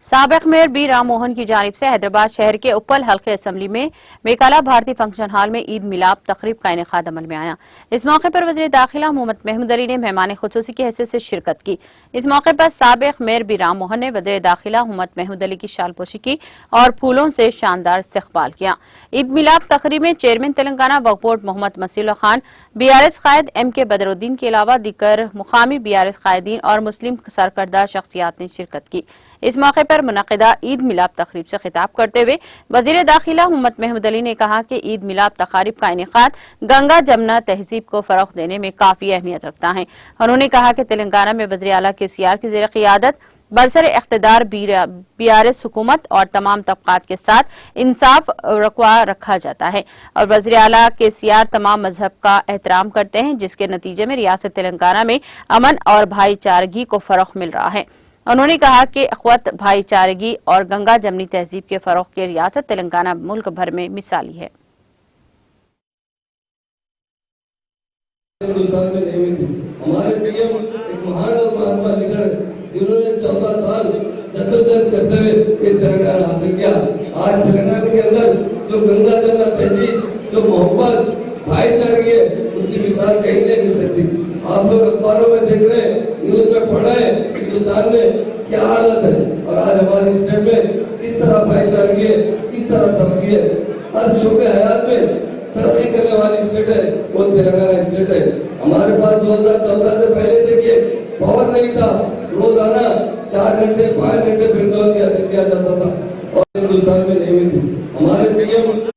साबिक mayor B Ram Mohan की जानिब से हैदराबाद शहर के उपल हल्के असम्बली में मेकाला भारती फंक्शन हॉल में ईद मिलाप तकरीब का इनेकाद अमल में आया। इस मौके पर वज़ीर दाखिला मोहम्मद महमूद अली ने मेहमान खुसूसी की हैसियत से शिरकत की। इस मौके पर साबिक मेयर बी राम मोहन ने वज़ीर दाखिला मोहम्मद महमूद अली की शालपोशी की और फूलों से शानदार इस्तकबाल किया। ईद मिलाप तकरीब में चेयरमैन तेलंगाना वक्फ बोर्ड मोहम्मद मसीहुल्लाह खान, BRS कायद MK बदरुद्दीन के अलावा दीगर मुकामी BRS कायदीन और मुस्लिम सरकर्दा शख्सियात ने शिरकत की। इस मौके पर मुनक़िदा ईद मिलाप तकरीब से खिताब करते हुए वज़ीर दाखिला मोहम्मद महमूद अली ने कहा कि ईद मिलाप तकारीब का इनेकाद गंगा जमुना तहजीब को फरोग़ देने में काफी अहमियत रखता है। उन्होंने कहा कि तेलंगाना में वज़ीर आला KCR की ज़ेर क़ियादत बरसर इख्तिदार BRS हुकूमत और तमाम तबक़ात के साथ इंसाफ रखवा रखा जाता है और वज़ीर आला KCR तमाम मजहब का एहतराम करते हैं, जिसके नतीजे में रियासत तेलंगाना में अमन और भाईचारगी को फरोग़ मिल रहा है। उन्होंने कहा कि अख़वत, भाईचारगी और गंगा जमनी तहजीब के फरोग़ के रियासत तेलंगाना मुल्क भर में मिसाली है। हिंदुस्तान में नहीं हुई थी। हमारे CM एक महान और महात्मा लीडर जिन्होंने 14 साल जद्दोजहद करते हुए ये तेलंगाना हासिल किया। आज तेलंगाना के अंदर जो गंगा जमुना तहजीब, जो मोहब्बत, भाईचारगी है, उसकी मिसाल कहीं नहीं मिल सकती। आप लोग अखबारों में देख रहे हैं, न्यूज में पढ़ रहे हैं, हिंदुस्तान में क्या हालत है और आज हमारी स्टेट में किस तरह भाईचारगी है, किस तरह तरक्की है। हर शोबे हयात में तरक्की करने वाली स्टेट है वो तेलंगाना स्टेट है। हमारे पास 2014 से पहले देखिए पावर नहीं था, रोजाना 4 घंटे 5 घंटे प्रिंट ऑन दिया जाता था और हिंदुस्तान में नहीं हुई थी। हमारे CM